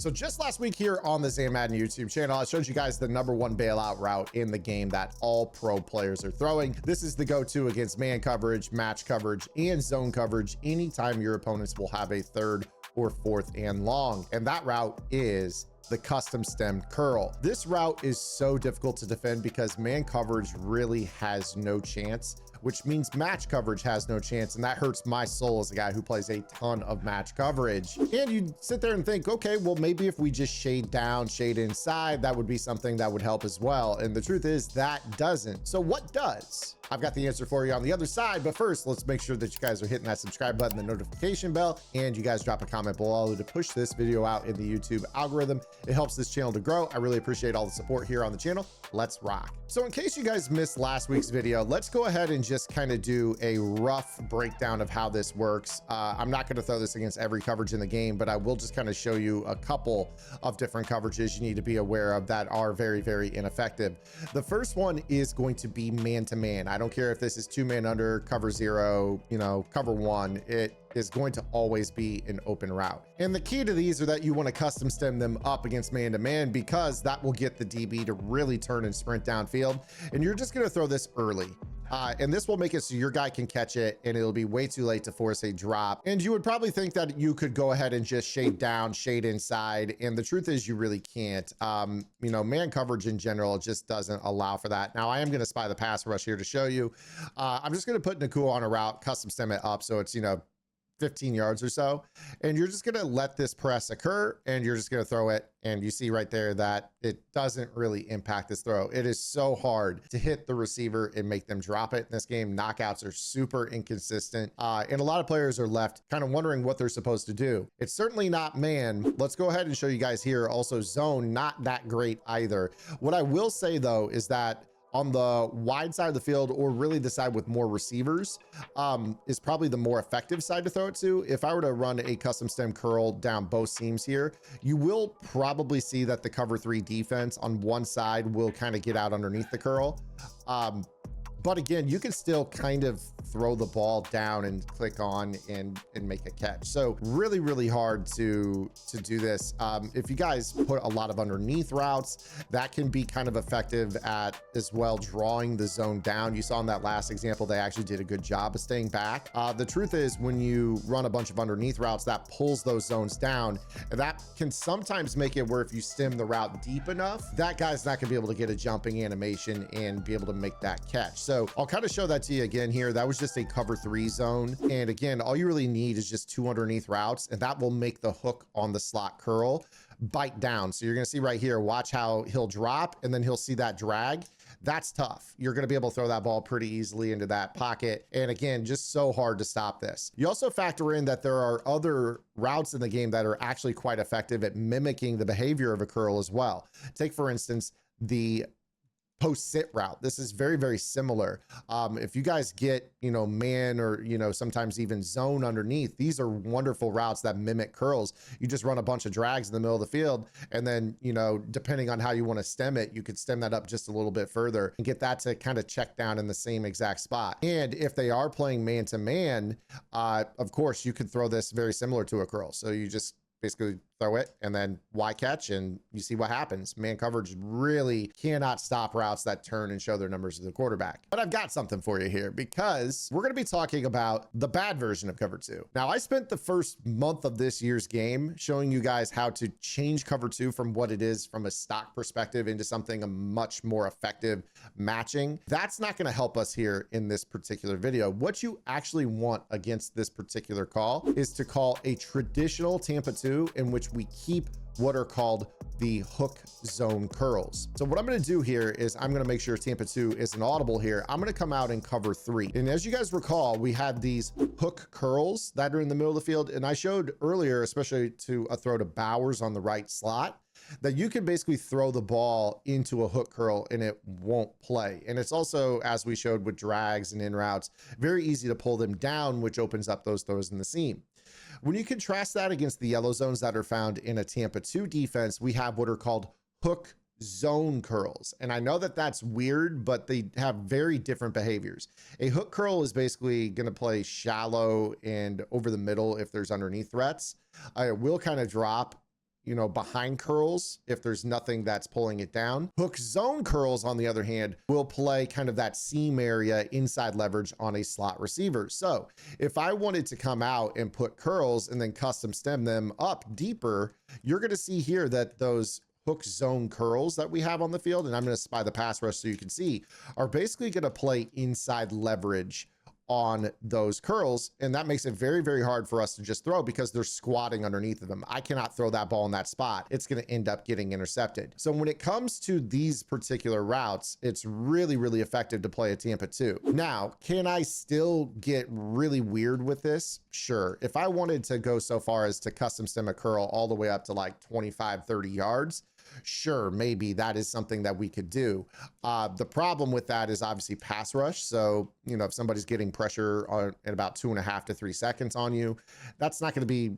So just last week here on the Zan Madden YouTube channel, I showed you guys the #1 bailout route in the game that all pro players are throwing. This is the go-to against man coverage, match coverage, and zone coverage anytime your opponents will have a third or fourth and long. And that route is the custom stemmed curl. This route is so difficult to defend because man coverage really has no chance, which means match coverage has no chance. And that hurts my soul as a guy who plays a ton of match coverage. And you sit there and think, okay, well, maybe if we just shade down, shade inside, that would be something that would help as well. And the truth is that doesn't. So what does? I've got the answer for you on the other side, but first let's make sure that you guys are hitting that subscribe button, the notification bell, and you guys drop a comment below to push this video out in the YouTube algorithm. It helps this channel to grow. I really appreciate all the support here on the channel. Let's rock. So in case you guys missed last week's video, let's go ahead and just kind of do a rough breakdown of how this works. I'm not going to throw this against every coverage in the game, but I will just kind of show you a couple of different coverages you need to be aware of that are very, very ineffective. The first one is going to be man-to-man. I don't care if this is 2-man under, cover 0, cover 1, it is going to always be an open route. And the key to these are that you want to custom stem them up against man-to-man because that will get the DB to really turn and sprint downfield. And you're just going to throw this early. And this will make it so your guy can catch it and it'll be way too late to force a drop. And you would probably think that you could go ahead and just shade down, shade inside. And the truth is you really can't. Man coverage in general just doesn't allow for that. Now I am going to spy the pass rush here to show you. I'm just going to put Nakua on a route, custom stem it up. So it's, 15 yards or so, and you're just going to let this press occur and you're just going to throw it. And you see right there that it doesn't really impact this throw. It is so hard to hit the receiver and make them drop it in this game. Knockouts are super inconsistent. And a lot of players are left kind of wondering what they're supposed to do. It's certainly not man. Let's go ahead and show you guys here. Also zone, not that great either. What I will say though, is that on the wide side of the field, or really the side with more receivers, is probably the more effective side to throw it to. If I were to run a custom stem curl down both seams here, you will probably see that the cover 3 defense on one side will kind of get out underneath the curl. But again, you can still kind of throw the ball down and click on and make a catch. So really, really hard to do this. If you guys put a lot of underneath routes, that can be kind of effective at as well drawing the zone down. You saw in that last example, they actually did a good job of staying back. The truth is when you run a bunch of underneath routes, that pulls those zones down. And that can sometimes make it where if you stem the route deep enough, that guy's not gonna be able to get a jumping animation and be able to make that catch. So I'll kind of show that to you again here. That was just a cover 3 zone. And again, all you really need is just 2 underneath routes, and that will make the hook on the slot curl bite down. So you're going to see right here, watch how he'll drop and then he'll see that drag. That's tough. You're going to be able to throw that ball pretty easily into that pocket. And again, just so hard to stop this. You also factor in that there are other routes in the game that are actually quite effective at mimicking the behavior of a curl as well. Take, for instance, the post sit route. This is very, very similar. If you guys get, man or, sometimes even zone underneath, these are wonderful routes that mimic curls. You just run a bunch of drags in the middle of the field. And then, depending on how you want to stem it, you could stem that up just a little bit further and get that to kind of check down in the same exact spot. And if they are playing man to man, of course you could throw this very similar to a curl. So you just basically throw it and then Y catch and you see what happens. Man coverage really cannot stop routes that turn and show their numbers to the quarterback. But I've got something for you here because we're going to be talking about the bad version of cover 2. Now, I spent the first month of this year's game showing you guys how to change cover 2 from what it is from a stock perspective into something a much more effective matching. That's not going to help us here in this particular video. What you actually want against this particular call is to call a traditional Tampa 2 in which we keep what are called the hook zone curls. So what I'm going to do here is I'm going to make sure Tampa 2 is an audible here. I'm going to come out in cover 3. And as you guys recall, we had these hook curls that are in the middle of the field. And I showed earlier, especially to a throw to Bowers on the right slot, that you can basically throw the ball into a hook curl and it won't play. And it's also, as we showed with drags and in routes, very easy to pull them down, which opens up those throws in the seam. When you contrast that against the yellow zones that are found in a Tampa 2 defense, we have what are called hook zone curls. And I know that that's weird, but they have very different behaviors. A hook curl is basically going to play shallow and over the middle if there's underneath threats. It will kind of drop behind curls if there's nothing that's pulling it down. Hook zone curls, on the other hand, will play kind of that seam area inside leverage on a slot receiver. So if I wanted to come out and put curls and then custom stem them up deeper, you're going to see here that those hook zone curls that we have on the field, and I'm going to spy the pass rush so you can see, are basically going to play inside leverage on those curls. And that makes it very, very hard for us to just throw because they're squatting underneath of them. I cannot throw that ball in that spot. It's going to end up getting intercepted. So when it comes to these particular routes, it's really, really effective to play a Tampa 2. Now, can I still get really weird with this? Sure. If I wanted to go so far as to custom stem a curl all the way up to like 25, 30 yards, sure, maybe that is something that we could do. The problem with that is obviously pass rush. So, if somebody's getting pressure in about 2.5 to 3 seconds on you, that's not going to be,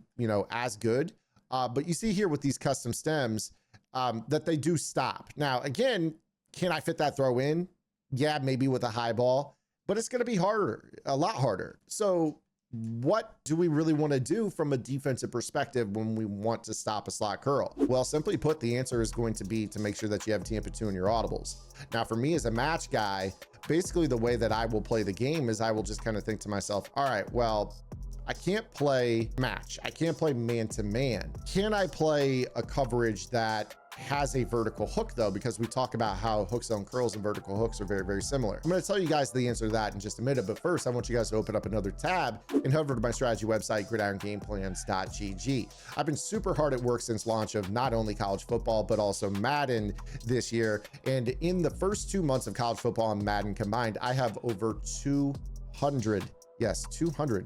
as good. But you see here with these custom stems that they do stop. Now, again, can I fit that throw in? Yeah, maybe with a high ball, but it's going to be harder, a lot harder. So what do we really want to do from a defensive perspective when we want to stop a slot curl? Well, simply put, the answer is going to be to make sure that you have Tampa 2 in your audibles. Now, for me as a match guy, basically the way that I will play the game is I will just kind of think to myself, all right, well, I can't play match. I can't play man-to-man. Can I play a coverage that has a vertical hook though? Because we talk about how hook zone curls and vertical hooks are very, very similar. I'm going to tell you guys the answer to that in just a minute, but first I want you guys to open up another tab and head over to my strategy website, gridirongameplans.gg. I've been super hard at work since launch of not only college football, but also Madden this year. And in the first 2 months of college football and Madden combined, I have over 200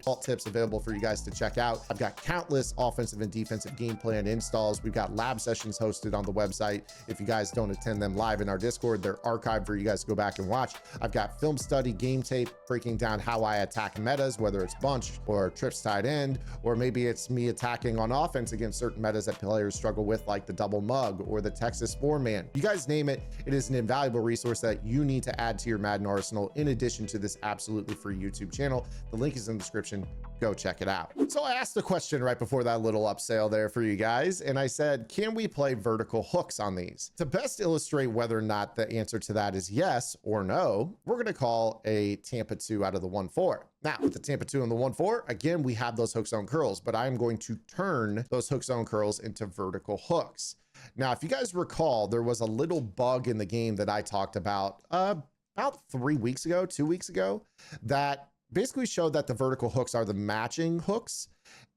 alt tips available for you guys to check out. I've got countless offensive and defensive game plan installs. We've got lab sessions hosted on the website. If you guys don't attend them live in our Discord, they're archived for you guys to go back and watch. I've got film study, game tape, breaking down how I attack metas, whether it's bunch or trips tight end, or maybe it's me attacking on offense against certain metas that players struggle with, like the double mug or the Texas 4-man. You guys name it, it is an invaluable resource that you need to add to your Madden arsenal in addition to this absolutely free YouTube channel. The link is in the description. Go check it out. So I asked the question right before that little upsell there for you guys, and I said, can we play vertical hooks on these? To best illustrate whether or not the answer to that is yes or no, we're going to call a Tampa 2 out of the 1-4. Now, with the Tampa 2 and the 1-4, again, we have those hook zone curls, but I'm going to turn those hook zone curls into vertical hooks. Now, if you guys recall, there was a little bug in the game that I talked about 2 weeks ago, that basically showed that the vertical hooks are the matching hooks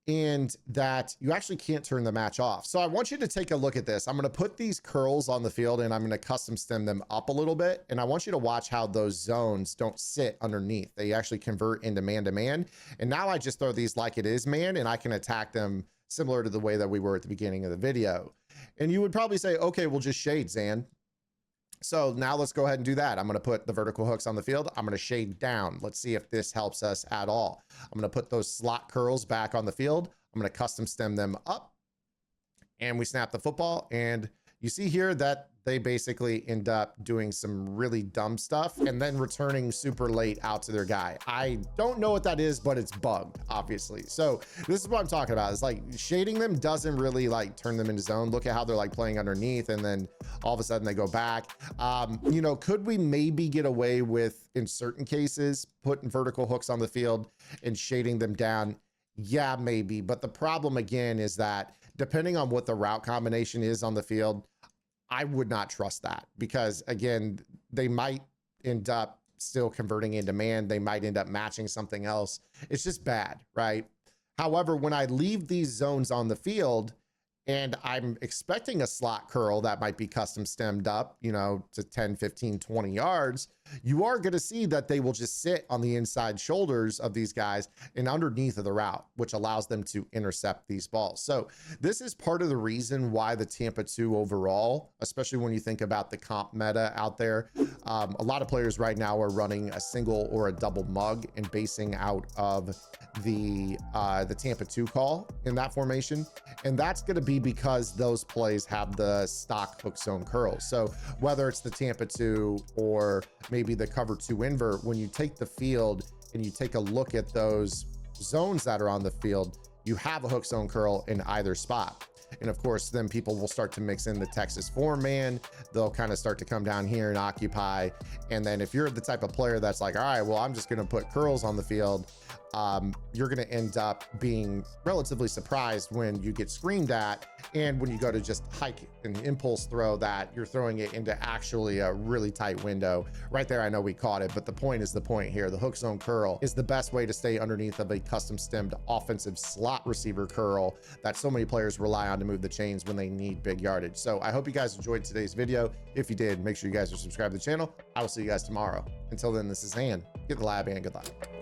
and that you actually can't turn the match off. So I want you to take a look at this. I'm going to put these curls on the field and I'm going to custom stem them up a little bit. And I want you to watch how those zones don't sit underneath. They actually convert into man-to-man. And now I just throw these like it is man, and I can attack them similar to the way that we were at the beginning of the video. And you would probably say, okay, we'll just shade, Zan. So now let's go ahead and do that. I'm going to put the vertical hooks on the field. I'm going to shade down. Let's see if this helps us at all. I'm going to put those slot curls back on the field. I'm going to custom stem them up, and we snap the football. And you see here that they basically end up doing some really dumb stuff and then returning super late out to their guy. I don't know what that is, but it's bugged, obviously. So this is what I'm talking about. It's like shading them doesn't really like turn them into zone. Look at how they're like playing underneath, and then all of a sudden they go back. Could we maybe get away with, in certain cases, putting vertical hooks on the field and shading them down? Yeah, maybe. But the problem again is that depending on what the route combination is on the field, I would not trust that, because again, they might end up still converting into man. They might end up matching something else. It's just bad, right? However, when I leave these zones on the field and I'm expecting a slot curl that might be custom stemmed up, to 10, 15, 20 yards, you are going to see that they will just sit on the inside shoulders of these guys and underneath of the route, which allows them to intercept these balls. So this is part of the reason why the Tampa 2 overall, especially when you think about the comp meta out there, a lot of players right now are running a single or a double mug and basing out of the Tampa 2 call in that formation. And that's going to be because those plays have the stock hook zone curls. So whether it's the Tampa 2 or maybe the cover 2 invert, when you take the field and you take a look at those zones that are on the field, you have a hook zone curl in either spot. And of course, then people will start to mix in the Texas form man. They'll kind of start to come down here and occupy. And then if you're the type of player that's like, all right, well, I'm just going to put curls on the field, you're going to end up being relatively surprised when you get screamed at. And when you go to just hike and impulse throw that, you're throwing it into actually a really tight window. Right there, I know we caught it, but the point is the point here. The hook zone curl is the best way to stay underneath of a custom stemmed offensive slot receiver curl that so many players rely on to move the chains when they need big yardage. So I hope you guys enjoyed today's video. If you did, make sure you guys are subscribed to the channel. I will see you guys tomorrow. Until then, this is Han. Get the lab and good luck.